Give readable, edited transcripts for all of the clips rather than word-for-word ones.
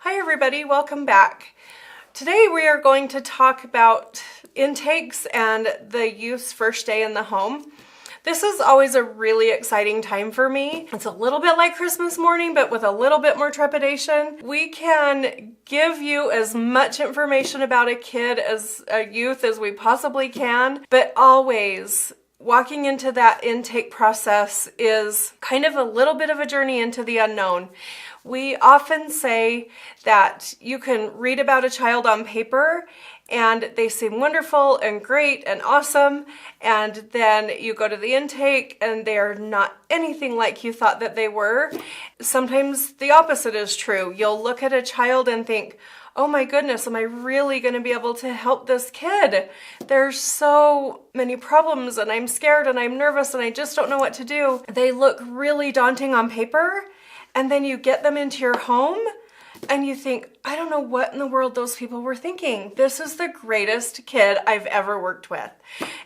Hi everybody, welcome back. Today we are going to talk about intakes and the youth's first day in the home. This is always a really exciting time for me. It's a little bit like Christmas morning, but with a little bit more trepidation. We can give you as much information about a kid, as a youth, as we possibly can, but always walking into that intake process is kind of a little bit of a journey into the unknown. We often say that you can read about a child on paper and they seem wonderful and great and awesome, and then you go to the intake and they're not anything like you thought that they were. Sometimes the opposite is true. You'll look at a child and think, oh my goodness, am I really going to be able to help this kid? There's so many problems and I'm scared and I'm nervous and I just don't know what to do. They look really daunting on paper, and then you get them into your home and you think, I don't know what in the world those people were thinking. This is the greatest kid I've ever worked with.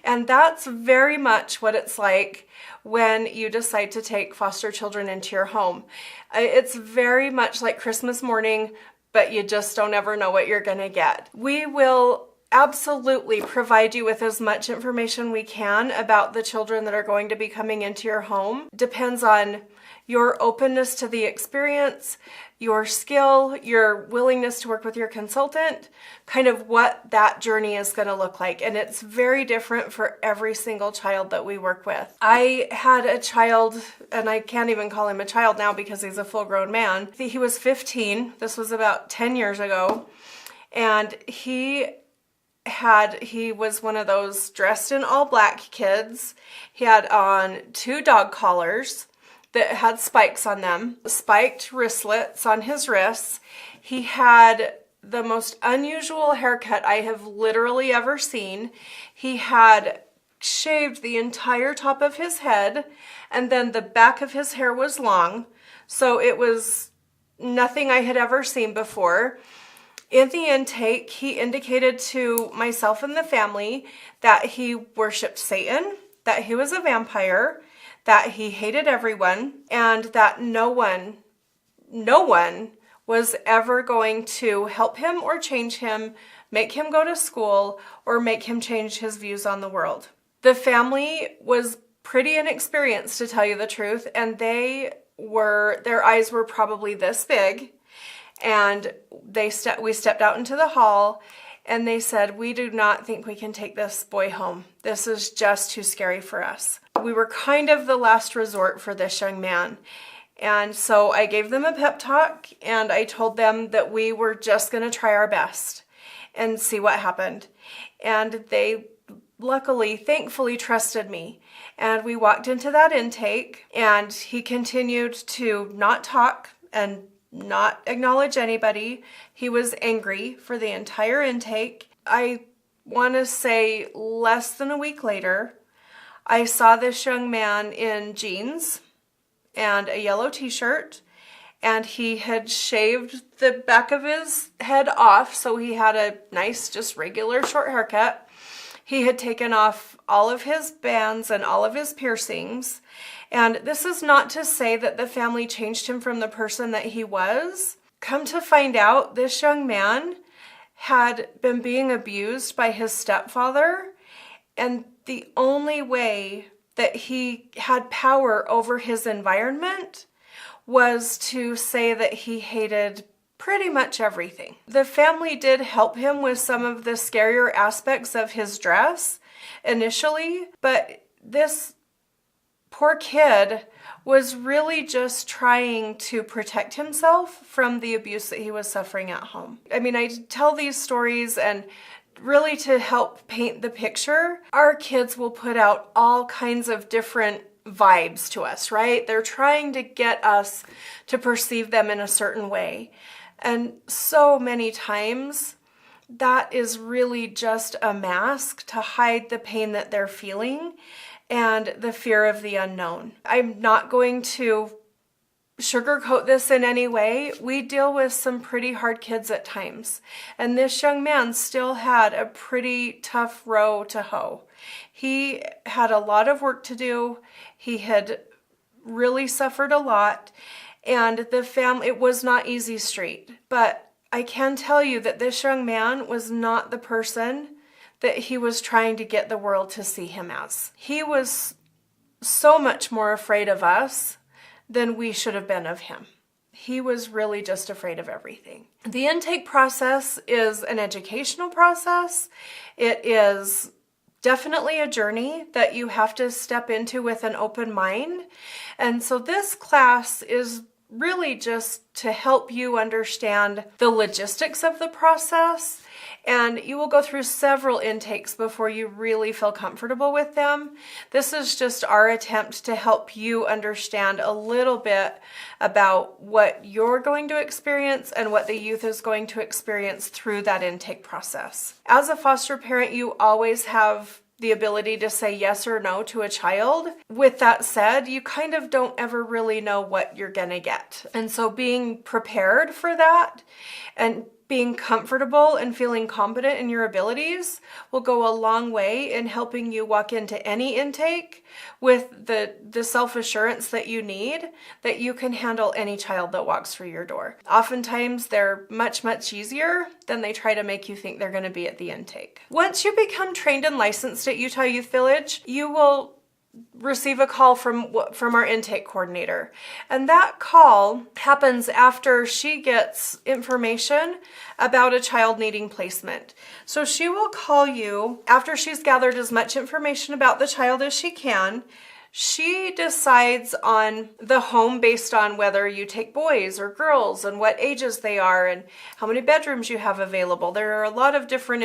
And that's very much what it's like when you decide to take foster children into your home. It's very much like Christmas morning, but you just don't ever know what you're gonna get. We will absolutely provide you with as much information we can about the children that are going to be coming into your home. Depends on your openness to the experience, your skill, your willingness to work with your consultant, kind of what that journey is going to look like. And it's very different for every single child that we work with. I had a child, and I can't even call him a child now because he's a full-grown man. He was 15. This was about 10 years ago. And he was one of those dressed in all black kids. He had on 2 dog collars that had spikes on them, spiked wristlets on his wrists. He had the most unusual haircut I have literally ever seen. He had shaved the entire top of his head, and then the back of his hair was long, so it was nothing I had ever seen before. In the intake, he indicated to myself and the family that he worshiped Satan, that he was a vampire, that he hated everyone, and that no one was ever going to help him or change him, make him go to school, or make him change his views on the world. The family was pretty inexperienced, to tell you the truth, and their eyes were probably this big, and we stepped out into the hall, and they said, we do not think we can take this boy home. This is just too scary for us. We were kind of the last resort for this young man. And so I gave them a pep talk, and I told them that we were just going to try our best and see what happened. And they luckily, thankfully trusted me. And we walked into that intake, and he continued to not talk and not acknowledge anybody. He was angry for the entire intake. I want to say less than a week later, I saw this young man in jeans and a yellow t-shirt, and he had shaved the back of his head off, so he had a nice, just regular short haircut. He had taken off all of his bands and all of his piercings. And this is not to say that the family changed him from the person that he was. Come to find out, this young man had been being abused by his stepfather, and the only way that he had power over his environment was to say that he hated pretty much everything. The family did help him with some of the scarier aspects of his dress initially, but this poor kid was really just trying to protect himself from the abuse that he was suffering at home. I mean, I tell these stories and really to help paint the picture. Our kids will put out all kinds of different vibes to us, right? They're trying to get us to perceive them in a certain way. And so many times that is really just a mask to hide the pain that they're feeling and the fear of the unknown. I'm not going to sugarcoat this in any way. We deal with some pretty hard kids at times, and this young man still had a pretty tough row to hoe. He had a lot of work to do. He had really suffered a lot, and the family, it was not easy street, but I can tell you that this young man was not the person that he was trying to get the world to see him as. He was so much more afraid of us than we should have been of him. He was really just afraid of everything. The intake process is an educational process. It is definitely a journey that you have to step into with an open mind. And so this class is really just to help you understand the logistics of the process. And you will go through several intakes before you really feel comfortable with them. This is just our attempt to help you understand a little bit about what you're going to experience and what the youth is going to experience through that intake process. As a foster parent, you always have the ability to say yes or no to a child. With that said, you kind of don't ever really know what you're gonna get. And so being prepared for that and being comfortable and feeling confident in your abilities will go a long way in helping you walk into any intake with the self-assurance that you need, that you can handle any child that walks through your door. Oftentimes, they're much, much easier than they try to make you think they're going to be at the intake. Once you become trained and licensed at Utah Youth Village, you will receive a call from our intake coordinator. And that call happens after she gets information about a child needing placement. So she will call you after she's gathered as much information about the child as she can. She decides on the home based on whether you take boys or girls and what ages they are and how many bedrooms you have available. There are a lot of different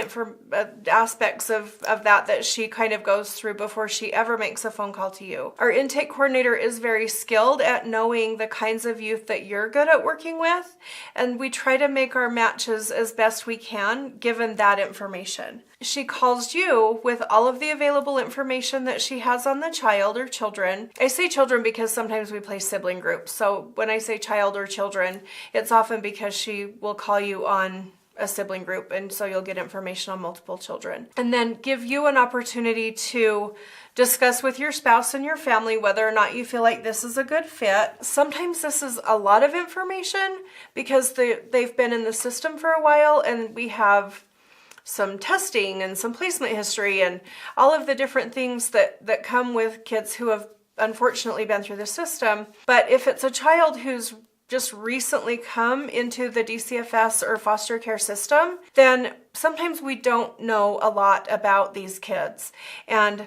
aspects of that she kind of goes through before she ever makes a phone call to you. Our intake coordinator is very skilled at knowing the kinds of youth that you're good at working with, and we try to make our matches as best we can given that information. She calls you with all of the available information that she has on the child or children. I say children because sometimes we play sibling groups. So when I say child or children, it's often because she will call you on a sibling group, and so you'll get information on multiple children. And then give you an opportunity to discuss with your spouse and your family whether or not you feel like this is a good fit. Sometimes this is a lot of information because they've been in the system for a while, and we have some testing and some placement history and all of the different things that come with kids who have unfortunately been through the system. But if it's a child who's just recently come into the DCFS or foster care system, then sometimes we don't know a lot about these kids. And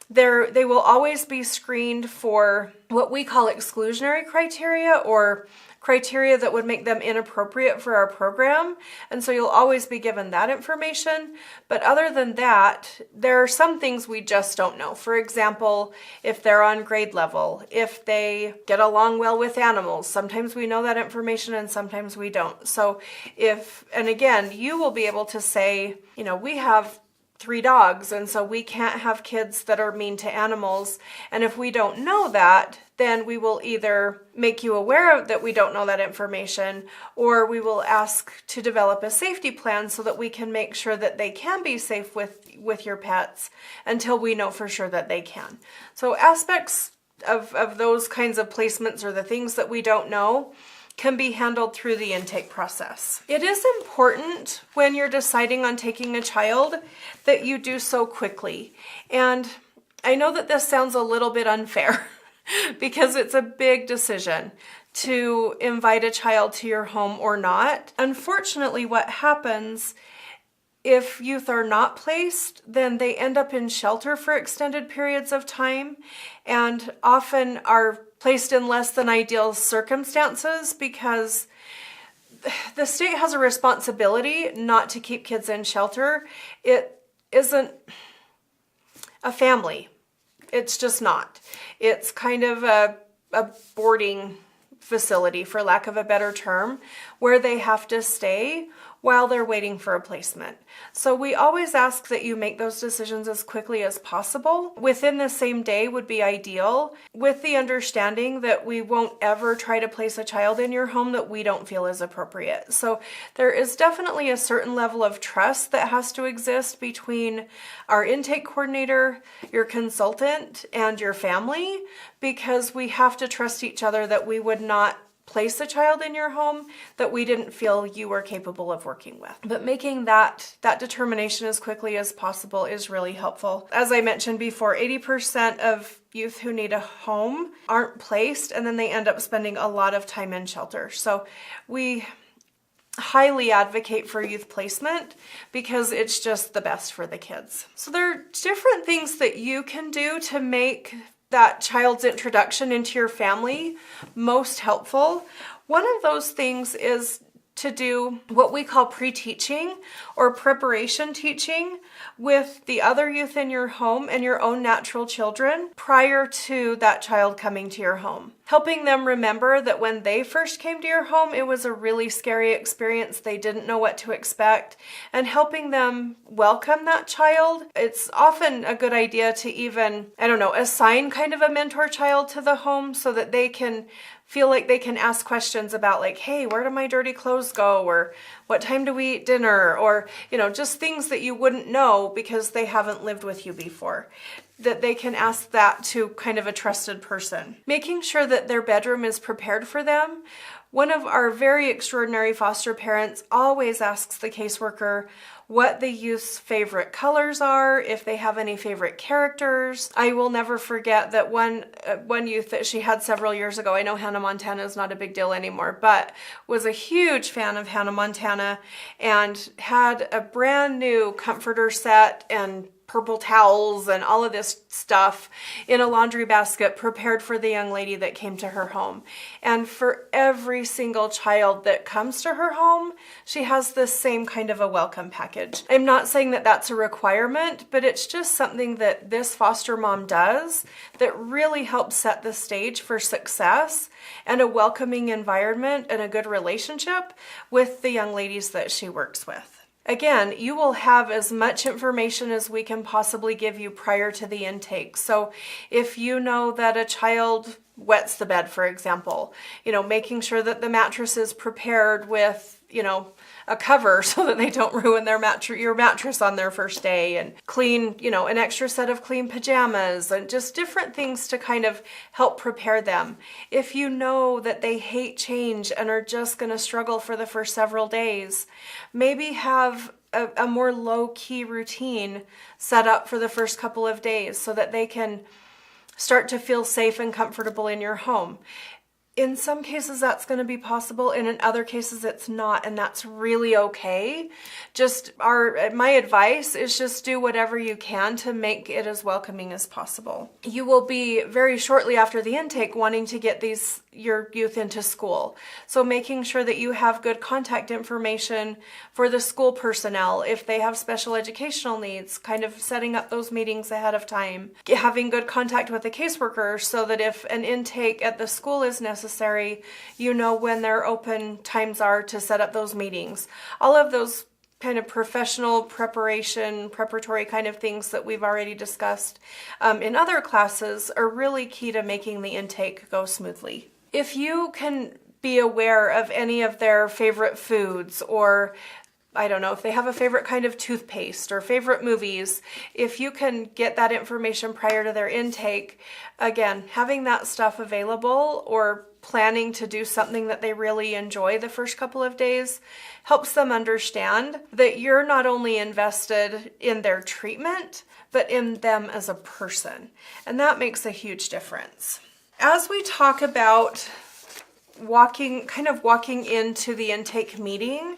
they will always be screened for what we call exclusionary criteria, or criteria that would make them inappropriate for our program. And so you'll always be given that information. But other than that, there are some things we just don't know. For example, if they're on grade level, if they get along well with animals, sometimes we know that information and sometimes we don't. So and again, you will be able to say, we have 3 dogs, and so we can't have kids that are mean to animals. And if we don't know that, then we will either make you aware of that we don't know that information, or we will ask to develop a safety plan so that we can make sure that they can be safe with your pets until we know for sure that they can. So aspects of those kinds of placements, or the things that we don't know, can be handled through the intake process. It is important when you're deciding on taking a child that you do so quickly. And I know that this sounds a little bit unfair because it's a big decision to invite a child to your home or not. Unfortunately, what happens if youth are not placed, then they end up in shelter for extended periods of time and often are placed in less than ideal circumstances because the state has a responsibility not to keep kids in shelter. It isn't a family. It's just not. It's kind of a boarding facility, for lack of a better term, where they have to stay while they're waiting for a placement. So we always ask that you make those decisions as quickly as possible. Within the same day would be ideal, with the understanding that we won't ever try to place a child in your home that we don't feel is appropriate. So there is definitely a certain level of trust that has to exist between our intake coordinator, your consultant, and your family, because we have to trust each other that we would not place a child in your home that we didn't feel you were capable of working with. But making that determination as quickly as possible is really helpful. As I mentioned before, 80% of youth who need a home aren't placed, and then they end up spending a lot of time in shelter. So we highly advocate for youth placement because it's just the best for the kids. So there are different things that you can do to make that child's introduction into your family most helpful. One of those things is to do what we call pre-teaching or preparation teaching with the other youth in your home and your own natural children prior to that child coming to your home. Helping them remember that when they first came to your home, it was a really scary experience. They didn't know what to expect, and helping them welcome that child. It's often a good idea to even, assign kind of a mentor child to the home so that they can feel like they can ask questions about like, hey, where do my dirty clothes go? Or what time do we eat dinner? Or, just things that you wouldn't know because they haven't lived with you before. That they can ask that to kind of a trusted person. Making sure that their bedroom is prepared for them. One of our very extraordinary foster parents always asks the caseworker what the youth's favorite colors are, if they have any favorite characters. I will never forget that one youth that she had several years ago, I know Hannah Montana is not a big deal anymore, but was a huge fan of Hannah Montana and had a brand new comforter set and purple towels and all of this stuff in a laundry basket prepared for the young lady that came to her home. And for every single child that comes to her home, she has this same kind of a welcome package. I'm not saying that that's a requirement, but it's just something that this foster mom does that really helps set the stage for success and a welcoming environment and a good relationship with the young ladies that she works with. Again, you will have as much information as we can possibly give you prior to the intake. So if you know that a child wets the bed, for example, making sure that the mattress is prepared with, a cover so that they don't ruin your mattress on their first day, and clean, an extra set of clean pajamas, and just different things to kind of help prepare them. If you know that they hate change and are just going to struggle for the first several days, maybe have a more low-key routine set up for the first couple of days so that they can start to feel safe and comfortable in your home. In some cases that's going to be possible, and in other cases it's not, and that's really okay. My advice is just do whatever you can to make it as welcoming as possible. You will be very shortly after the intake wanting to get your youth into school. So making sure that you have good contact information for the school personnel if they have special educational needs, kind of setting up those meetings ahead of time. Having good contact with the caseworker so that if an intake at the school is necessary, you know when their open times are to set up those meetings. All of those kind of professional preparatory kind of things that we've already discussed in other classes are really key to making the intake go smoothly. If you can be aware of any of their favorite foods, or if they have a favorite kind of toothpaste or favorite movies, if you can get that information prior to their intake, again, having that stuff available or planning to do something that they really enjoy the first couple of days helps them understand that you're not only invested in their treatment, but in them as a person. And that makes a huge difference. As we talk about walking into the intake meeting,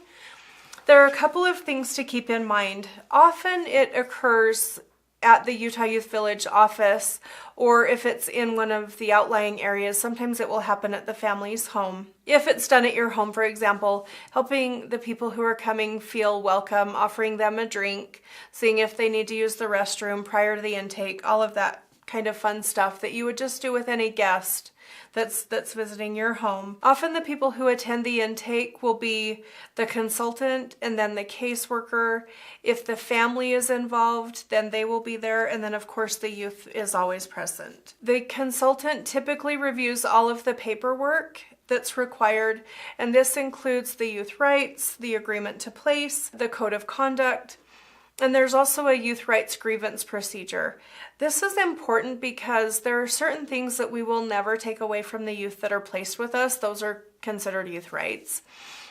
there are a couple of things to keep in mind. Often it occurs at the Utah Youth Village office, or if it's in one of the outlying areas, sometimes it will happen at the family's home. If it's done at your home, for example, helping the people who are coming feel welcome, offering them a drink, seeing if they need to use the restroom prior to the intake, all of that kind of fun stuff that you would just do with any guest that's visiting your home. Often the people who attend the intake will be the consultant and then the caseworker. If the family is involved, then they will be there, and then of course the youth is always present. The consultant typically reviews all of the paperwork that's required, and this includes the youth rights, the agreement to place, the code of conduct, and there's also a youth rights grievance procedure. This is important because there are certain things that we will never take away from the youth that are placed with us. Those are considered youth rights.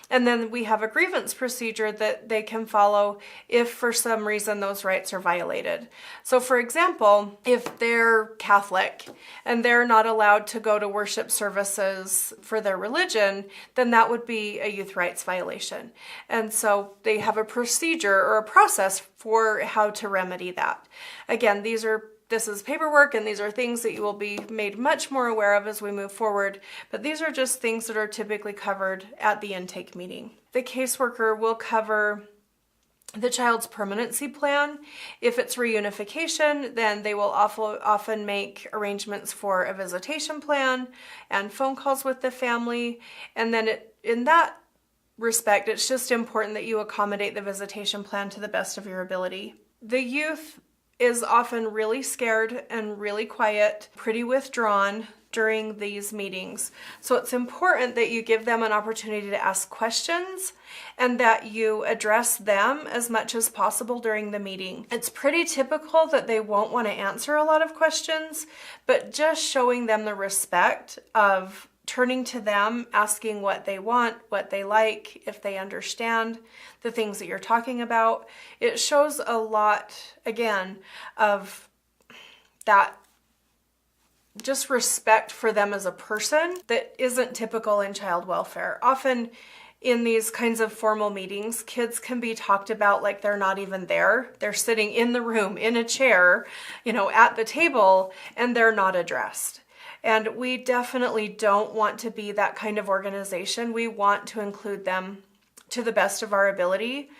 And then we have a grievance procedure that they can follow if for some reason those rights are violated. So for example, if they're Catholic and they're not allowed to go to worship services for their religion, then that would be a youth rights violation. And so they have a procedure or a process for how to remedy that. Again, this is paperwork, and these are things that you will be made much more aware of as we move forward, but these are just things that are typically covered at the intake meeting. The caseworker will cover the child's permanency plan. If it's reunification, then they will often make arrangements for a visitation plan and phone calls with the family. And then in that respect, it's just important that you accommodate the visitation plan to the best of your ability. The youth is often really scared and really quiet, pretty withdrawn during these meetings. So it's important that you give them an opportunity to ask questions and that you address them as much as possible during the meeting. It's pretty typical that they won't want to answer a lot of questions, but just showing them the respect of turning to them, asking what they want, what they like, if they understand the things that you're talking about. It shows a lot, again, of that just respect for them as a person that isn't typical in child welfare. Often in these kinds of formal meetings, kids can be talked about like they're not even there. They're sitting in the room, in a chair, at the table, and they're not addressed. And we definitely don't want to be that kind of organization. We want to include them to the best of our ability,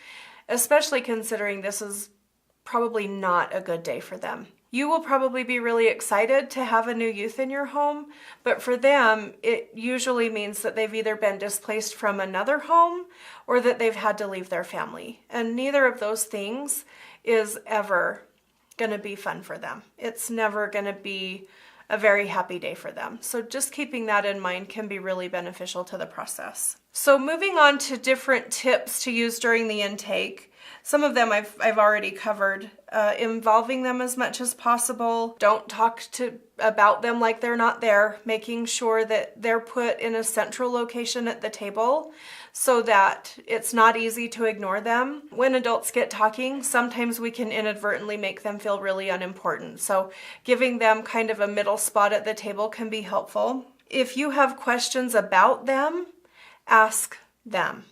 especially considering this is probably not a good day for them. You will probably be really excited to have a new youth in your home, but for them, it usually means that they've either been displaced from another home or that they've had to leave their family. And neither of those things is ever going to be fun for them. It's never going to be a very happy day for them. So just keeping that in mind can be really beneficial to the process. So moving on to different tips to use during the intake. Some of them I've already covered. Involving them as much as possible. Don't talk about them like they're not there. Making sure that they're put in a central location at the table so that it's not easy to ignore them. When adults get talking, sometimes we can inadvertently make them feel really unimportant. So giving them kind of a middle spot at the table can be helpful. If you have questions about them, ask them.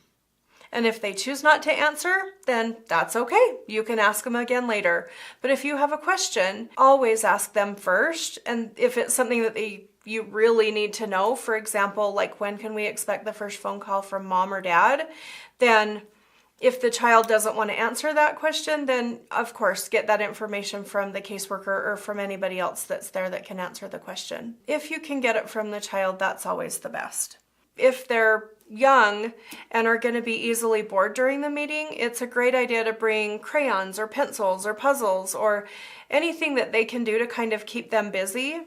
And if they choose not to answer, then that's okay. You can ask them again later. But if you have a question, always ask them first. And if it's something that you really need to know, for example, like when can we expect the first phone call from mom or dad, then if the child doesn't want to answer that question, then of course get that information from the caseworker or from anybody else that's there that can answer the question. If you can get it from the child, that's always the best. If they're young and are going to be easily bored during the meeting, it's a great idea to bring crayons or pencils or puzzles or anything that they can do to kind of keep them busy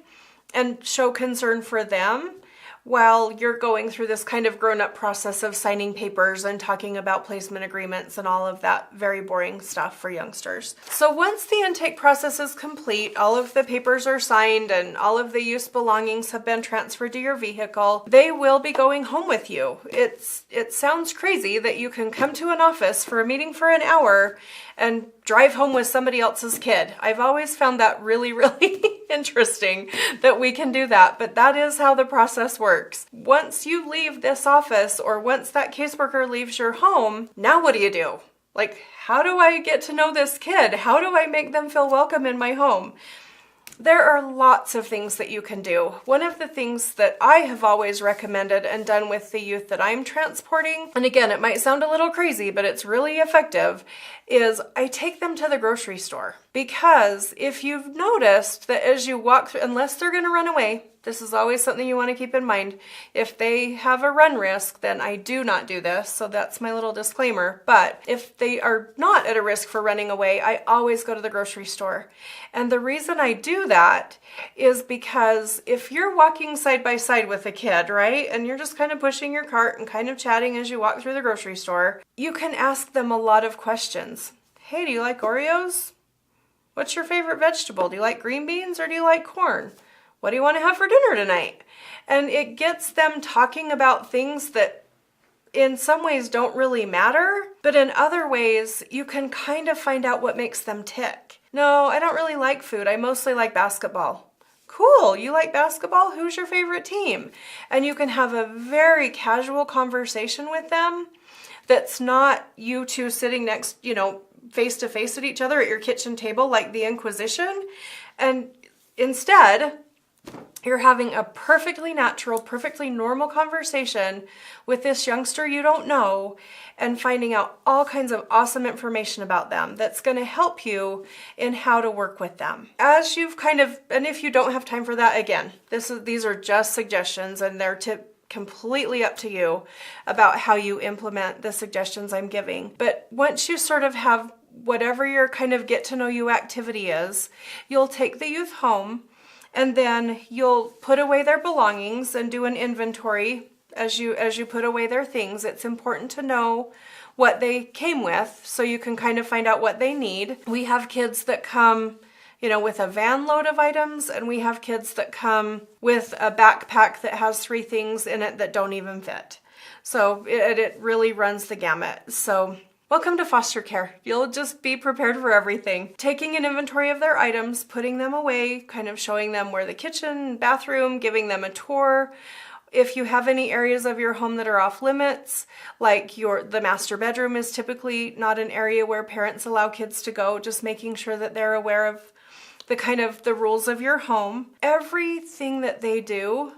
and show concern for them while you're going through this kind of grown-up process of signing papers and talking about placement agreements and all of that very boring stuff for youngsters. So once the intake process is complete, all of the papers are signed and all of the use belongings have been transferred to your vehicle, they will be going home with you. It sounds crazy that you can come to an office for a meeting for an hour and drive home with somebody else's kid. I've always found that really, really interesting that we can do that, but that is how the process works. Once you leave this office or once that caseworker leaves your home, now what do you do? Like, how do I get to know this kid? How do I make them feel welcome in my home? There are lots of things that you can do. One of the things that I have always recommended and done with the youth that I'm transporting, and again, it might sound a little crazy, but it's really effective, is I take them to the grocery store. Because if you've noticed that as you walk through, unless they're going to run away, this is always something you want to keep in mind. If they have a run risk, then I do not do this. So that's my little disclaimer. But if they are not at a risk for running away, I always go to the grocery store. And the reason I do that is because if you're walking side by side with a kid, right, and you're just kind of pushing your cart and kind of chatting as you walk through the grocery store, you can ask them a lot of questions. Hey, do you like Oreos? What's your favorite vegetable? Do you like green beans or do you like corn? what do you want to have for dinner tonight? And it gets them talking about things that in some ways don't really matter, but in other ways you can kind of find out what makes them tick. No, I don't really like food. I mostly like basketball. Cool, you like basketball? Who's your favorite team? And you can have a very casual conversation with them that's not you two sitting next, face to face at each other at your kitchen table like the Inquisition. And instead, you're having a perfectly natural, perfectly normal conversation with this youngster you don't know and finding out all kinds of awesome information about them that's going to help you in how to work with them. As you've and if you don't have time for that, again, these are just suggestions and they're completely up to you about how you implement the suggestions I'm giving. But once you sort of have whatever your kind of get to know you activity is, you'll take the youth home and then you'll put away their belongings and do an inventory as you put away their things. It's important to know what they came with so you can kind of find out what they need. We have kids that come, with a van load of items, and we have kids that come with a backpack that has 3 things in it that don't even fit. So it really runs the gamut. So welcome to foster care. You'll just be prepared for everything. Taking an inventory of their items, putting them away, kind of showing them where the kitchen, bathroom, giving them a tour. If you have any areas of your home that are off limits, like the master bedroom is typically not an area where parents allow kids to go, just making sure that they're aware of the rules of your home. Everything that they do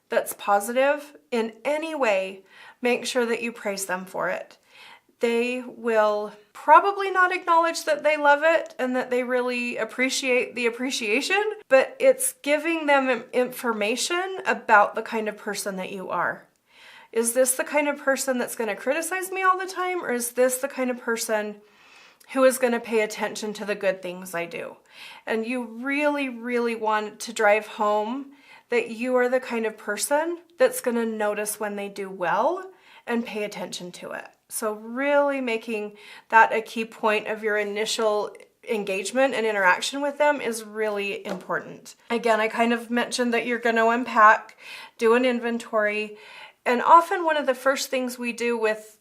that's positive in any way, make sure that you praise them for it. They will probably not acknowledge that they love it and that they really appreciate the appreciation, but it's giving them information about the kind of person that you are. Is this the kind of person that's going to criticize me all the time, or is this the kind of person who is going to pay attention to the good things I do? And you really, really want to drive home that you are the kind of person that's going to notice when they do well and pay attention to it. So really making that a key point of your initial engagement and interaction with them is really important. Again, I kind of mentioned that you're going to unpack, do an inventory, and often one of the first things we do with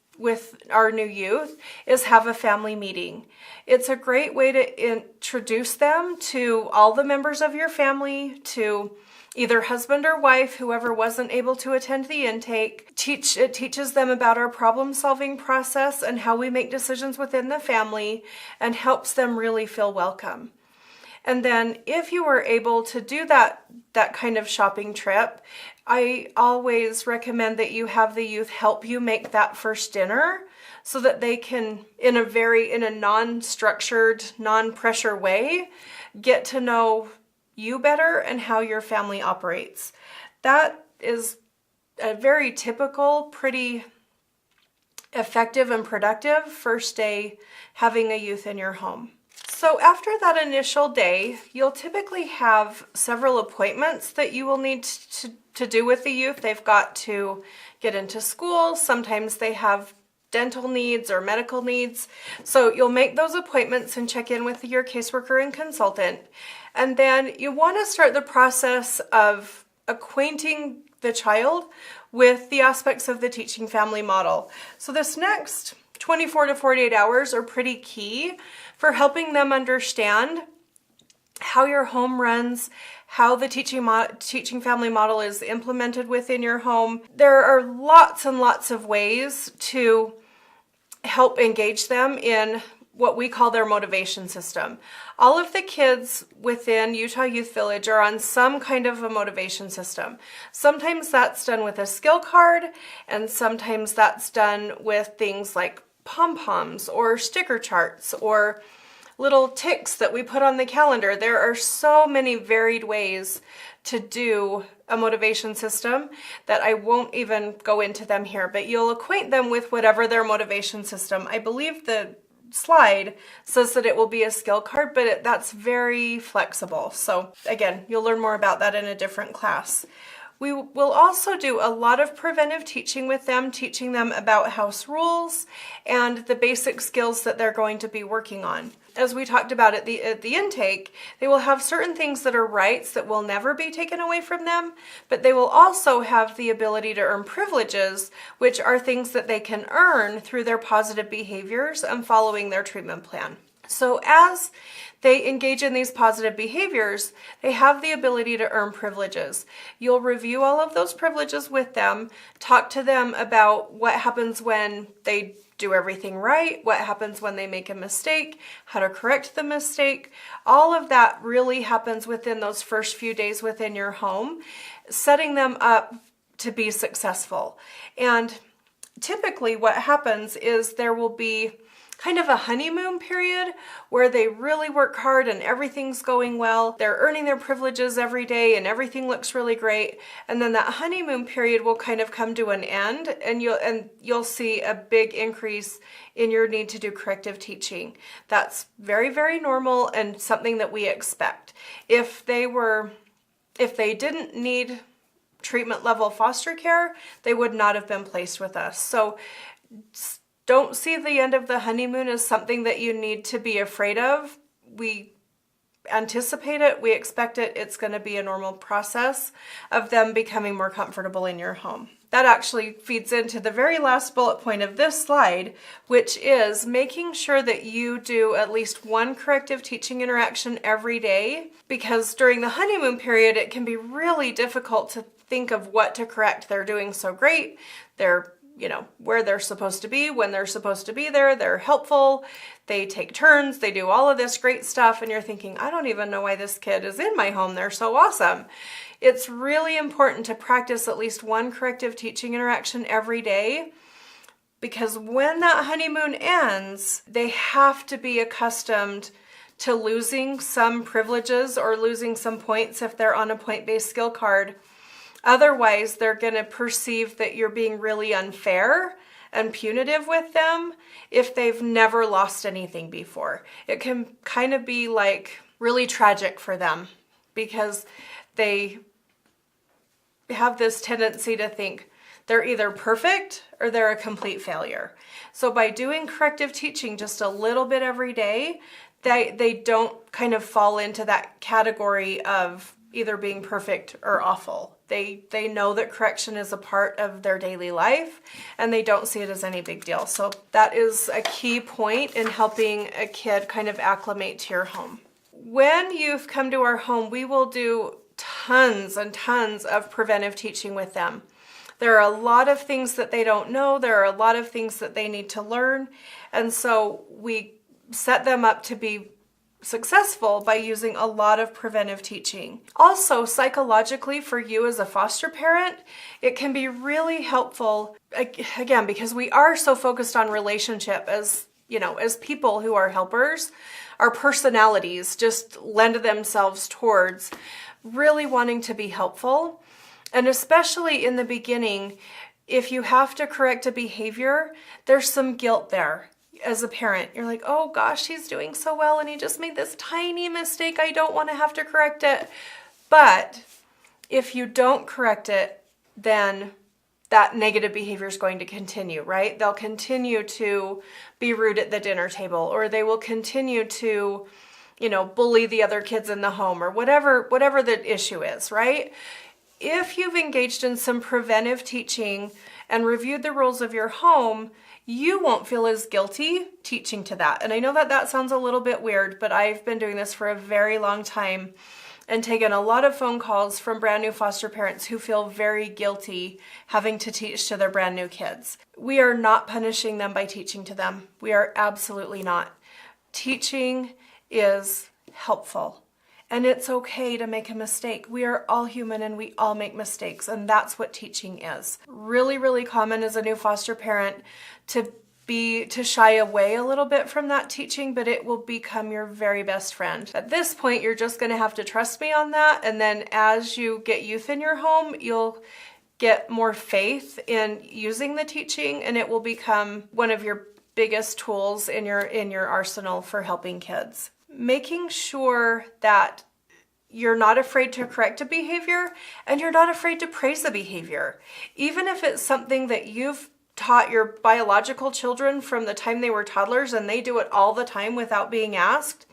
our new youth is have a family meeting. It's a great way to introduce them to all the members of your family, to either husband or wife, whoever wasn't able to attend the intake. It teaches them about our problem-solving process and how we make decisions within the family, and helps them really feel welcome. And then if you were able to do that kind of shopping trip, I always recommend that you have the youth help you make that first dinner so that they can, in a non-structured, non-pressure way, get to know you better and how your family operates. That is a very typical, pretty effective and productive first day having a youth in your home. So after that initial day, you'll typically have several appointments that you will need to do with the youth. They've got to get into school. Sometimes they have dental needs or medical needs. So you'll make those appointments and check in with your caseworker and consultant. And then you want to start the process of acquainting the child with the aspects of the teaching family model. So this next 24 to 48 hours are pretty key for helping them understand how your home runs, how the teaching family model is implemented within your home. There are lots and lots of ways to help engage them in what we call their motivation system. All of the kids within Utah Youth Village are on some kind of a motivation system. Sometimes that's done with a skill card, and sometimes that's done with things like pom-poms or sticker charts or little ticks that we put on the calendar. There are so many varied ways to do a motivation system that I won't even go into them here, but you'll acquaint them with whatever their motivation system. I believe the slide says that it will be a skill card, but that's very flexible. So again, you'll learn more about that in a different class. We will also do a lot of preventive teaching with them, teaching them about house rules and the basic skills that they're going to be working on. As we talked about at the intake, they will have certain things that are rights that will never be taken away from them, but they will also have the ability to earn privileges, which are things that they can earn through their positive behaviors and following their treatment plan. So as they engage in these positive behaviors, they have the ability to earn privileges. You'll review all of those privileges with them, talk to them about what happens when they do everything right, what happens when they make a mistake, how to correct the mistake. All of that really happens within those first few days within your home, setting them up to be successful. And typically what happens is there will be kind of a honeymoon period where they really work hard and everything's going well. They're earning their privileges every day and everything looks really great. And then that honeymoon period will kind of come to an end, and you'll see a big increase in your need to do corrective teaching. That's very, very normal and something that we expect. If they didn't need treatment level foster care, they would not have been placed with us. So don't see the end of the honeymoon as something that you need to be afraid of. We anticipate it, we expect it, it's going to be a normal process of them becoming more comfortable in your home. That actually feeds into the very last bullet point of this slide, which is making sure that you do at least one corrective teaching interaction every day, because during the honeymoon period, it can be really difficult to think of what to correct. They're doing so great. They're where they're supposed to be, when they're supposed to be there, they're helpful, they take turns, they do all of this great stuff, and you're thinking, I don't even know why this kid is in my home, they're so awesome. It's really important to practice at least one corrective teaching interaction every day, because when that honeymoon ends, they have to be accustomed to losing some privileges or losing some points if they're on a point-based skill card. Otherwise, they're going to perceive that you're being really unfair and punitive with them if they've never lost anything before. It can kind of be like really tragic for them because they have this tendency to think they're either perfect or they're a complete failure. So by doing corrective teaching just a little bit every day, they don't kind of fall into that category of either being perfect or awful. They know that correction is a part of their daily life and they don't see it as any big deal. So that is a key point in helping a kid kind of acclimate to your home. When you've come to our home, we will do tons and tons of preventive teaching with them. There are a lot of things that they don't know. There are a lot of things that they need to learn. And so we set them up to be successful by using a lot of preventive teaching. Also, psychologically for you as a foster parent, it can be really helpful, again, because we are so focused on relationship as people who are helpers. Our personalities just lend themselves towards really wanting to be helpful. And especially in the beginning, if you have to correct a behavior, there's some guilt there. As a parent, you're like, oh gosh, he's doing so well and he just made this tiny mistake. I don't want to have to correct it. But if you don't correct it, then that negative behavior is going to continue, right? They'll continue to be rude at the dinner table, or they will continue to, bully the other kids in the home, or whatever the issue is, right? If you've engaged in some preventive teaching and reviewed the rules of your home, you won't feel as guilty teaching to that. And I know that sounds a little bit weird, but I've been doing this for a very long time and taken a lot of phone calls from brand new foster parents who feel very guilty having to teach to their brand new kids. We are not punishing them by teaching to them. We are absolutely not. Teaching is helpful. And it's okay to make a mistake. We are all human and we all make mistakes, and that's what teaching is. Really, really common as a new foster parent to shy away a little bit from that teaching, but it will become your very best friend. At this point, you're just going to have to trust me on that, and then as you get youth in your home, you'll get more faith in using the teaching, and it will become one of your biggest tools in your arsenal for helping kids. Making sure that you're not afraid to correct a behavior, and you're not afraid to praise the behavior. Even if it's something that you've taught your biological children from the time they were toddlers and they do it all the time without being asked,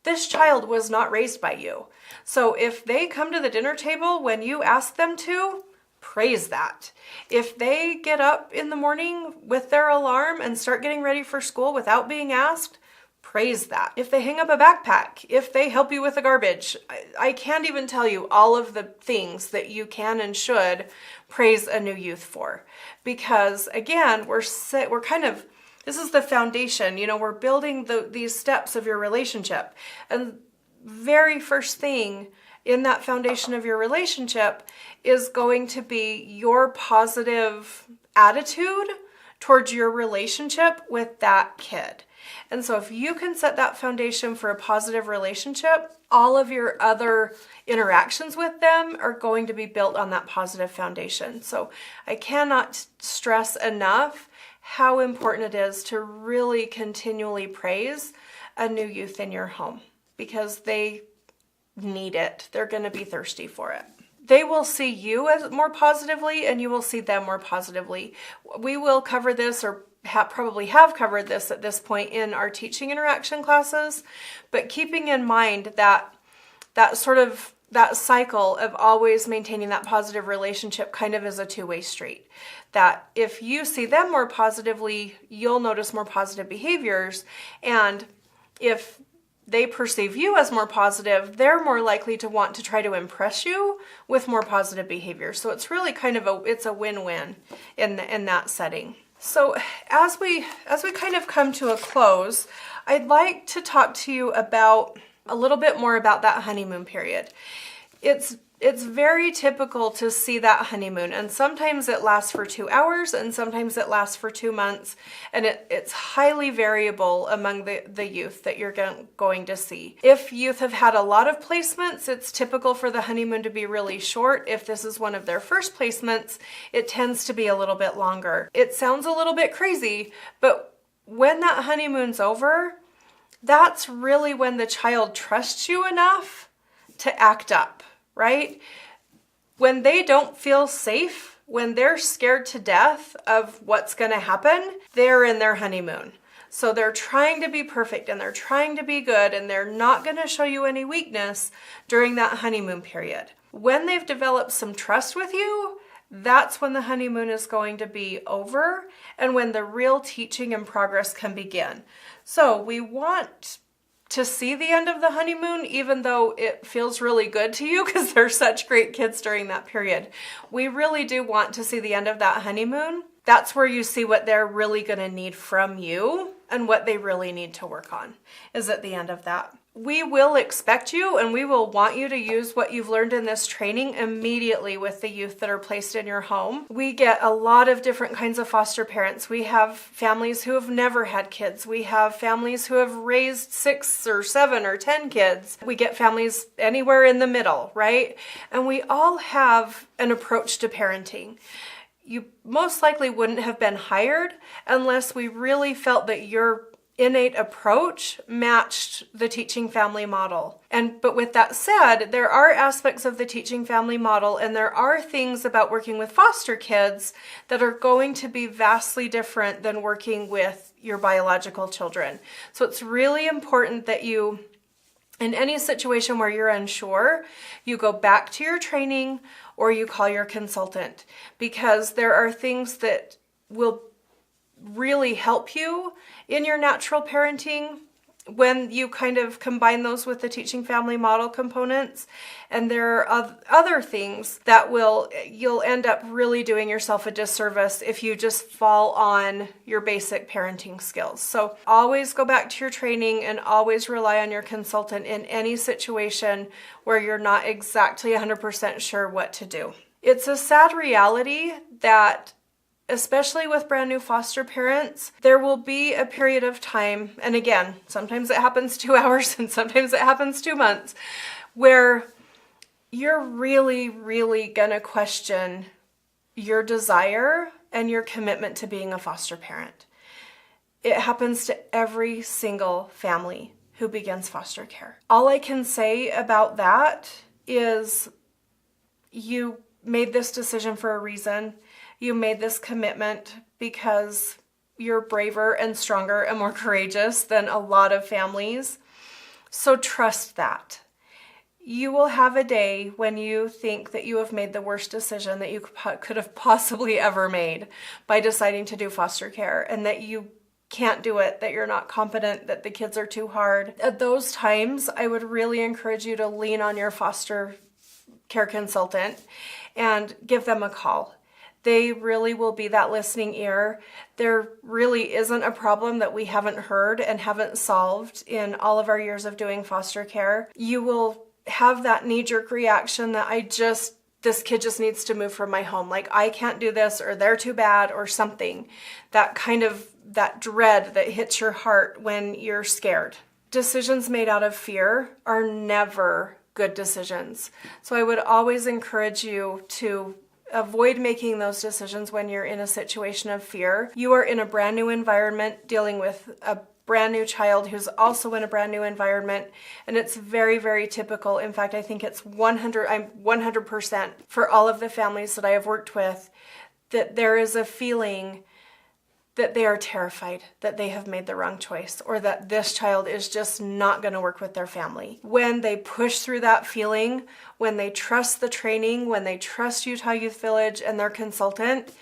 this child was not raised by you. So if they come to the dinner table when you ask them to, praise that. If they get up in the morning with their alarm and start getting ready for school without being asked, praise that. If they hang up a backpack, if they help you with the garbage, I can't even tell you all of the things that you can and should praise a new youth for. Because again, this is the foundation, we're building these steps of your relationship. And very first thing in that foundation of your relationship is going to be your positive attitude towards your relationship with that kid. And so if you can set that foundation for a positive relationship, all of your other interactions with them are going to be built on that positive foundation. So I cannot stress enough how important it is to really continually praise a new youth in your home, because they need it. They're going to be thirsty for it. They will see you as more positively, and you will see them more positively. We will cover this, or probably have covered this at this point in our teaching interaction classes, but keeping in mind that cycle of always maintaining that positive relationship kind of is a two-way street. That if you see them more positively, you'll notice more positive behaviors, and if they perceive you as more positive, they're more likely to want to try to impress you with more positive behavior. So it's really kind of it's a win-win in that setting. So as we kind of come to a close, I'd like to talk to you about a little bit more about that honeymoon period. It's very typical to see that honeymoon, and sometimes it lasts for 2 hours and sometimes it lasts for 2 months, and it's highly variable among the youth that you're going to see. If youth have had a lot of placements, it's typical for the honeymoon to be really short. If this is one of their first placements, it tends to be a little bit longer. It sounds a little bit crazy, but when that honeymoon's over, that's really when the child trusts you enough to act up. Right? When they don't feel safe, when they're scared to death of what's going to happen, they're in their honeymoon. So they're trying to be perfect and they're trying to be good, and they're not going to show you any weakness during that honeymoon period. When they've developed some trust with you, that's when the honeymoon is going to be over and when the real teaching and progress can begin. So we want to see the end of the honeymoon, even though it feels really good to you because they're such great kids during that period. We really do want to see the end of that honeymoon. That's where you see what they're really going to need from you and what they really need to work on, is at the end of that. We will expect you and we will want you to use what you've learned in this training immediately with the youth that are placed in your home. We get a lot of different kinds of foster parents. We have families who have never had kids. We have families who have raised 6 or 7 or 10 kids. We get families anywhere in the middle, right? And we all have an approach to parenting. You most likely wouldn't have been hired unless we really felt that your innate approach matched the teaching family model. But with that said, there are aspects of the teaching family model, and there are things about working with foster kids that are going to be vastly different than working with your biological children. So it's really important that you, in any situation where you're unsure, you go back to your training or you call your consultant, because there are things that will really help you in your natural parenting when you kind of combine those with the teaching family model components. And there are other things that you'll end up really doing yourself a disservice if you just fall on your basic parenting skills. So always go back to your training and always rely on your consultant in any situation where you're not exactly 100% sure what to do. It's a sad reality that, especially with brand new foster parents, there will be a period of time, and again, sometimes it happens 2 hours and sometimes it happens 2 months, where you're really, really gonna question your desire and your commitment to being a foster parent. It happens to every single family who begins foster care. All I can say about that is you made this decision for a reason. You made this commitment because you're braver and stronger and more courageous than a lot of families. So trust that. You will have a day when you think that you have made the worst decision that you could have possibly ever made by deciding to do foster care, and that you can't do it, that you're not competent, that the kids are too hard. At those times, I would really encourage you to lean on your foster care consultant and give them a call. They really will be that listening ear. There really isn't a problem that we haven't heard and haven't solved in all of our years of doing foster care. You will have that knee-jerk reaction that this kid just needs to move from my home. Like, I can't do this, or they're too bad, or something. That dread that hits your heart when you're scared. Decisions made out of fear are never good decisions. So I would always encourage you to avoid making those decisions when you're in a situation of fear. You are in a brand new environment dealing with a brand new child who's also in a brand new environment, and it's very, very typical. In fact, I think it's 100% for all of the families that I have worked with, that there is a feeling that they are terrified that they have made the wrong choice, or that this child is just not going to work with their family. When they push through that feeling, when they trust the training, when they trust Utah Youth Village and their consultant,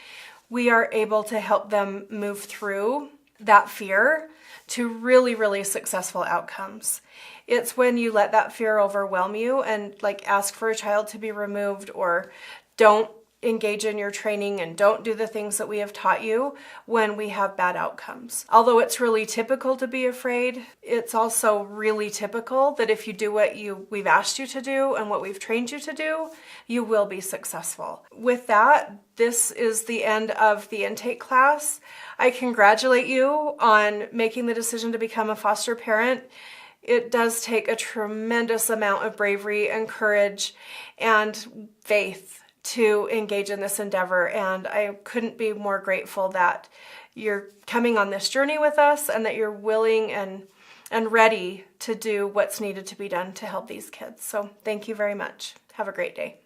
we are able to help them move through that fear to really, really successful outcomes. It's when you let that fear overwhelm you and ask for a child to be removed, or don't engage in your training and don't do the things that we have taught you, when we have bad outcomes. Although it's really typical to be afraid, it's also really typical that if you do what we've asked you to do and what we've trained you to do, you will be successful. With that, this is the end of the intake class. I congratulate you on making the decision to become a foster parent. It does take a tremendous amount of bravery and courage and faith to engage in this endeavor, and I couldn't be more grateful that you're coming on this journey with us and that you're willing and ready to do what's needed to be done to help these kids. So thank you very much. Have a great day.